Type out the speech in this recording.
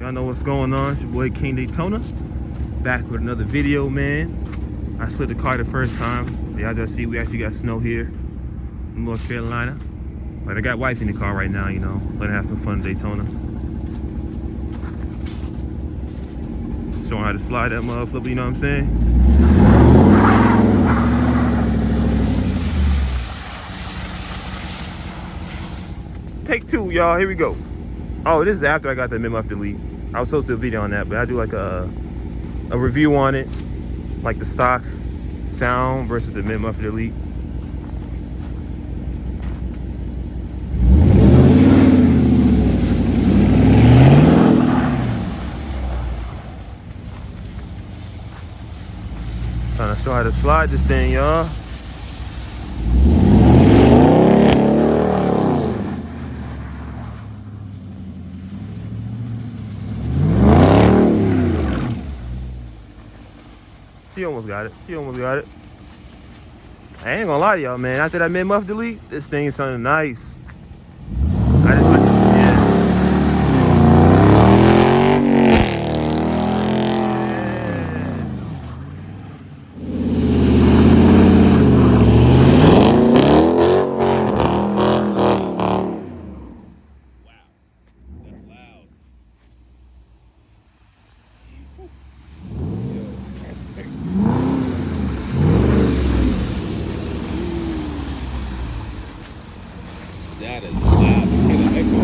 Y'all know what's going on. It's your boy King Daytona. Back with another video, man. I slid the car the first time. Y'all just see we actually got snow here in North Carolina. But I got wife in the car right now, you know. Let her have some fun in Daytona. Showing how to slide that mother flipper, you know what I'm saying? Take two, y'all. Here we go. Oh, this is after I got the mid-muff delete. I was supposed to do a video on that, but I do like a review on it, like the stock sound versus the mid-muff delete. Trying to show how to slide this thing, y'all. She almost got it. She almost got it. I ain't gonna lie to y'all, man. After that mid-muff delete, this thing is sounding nice. I just wish, yeah. That is loud. Get an echo.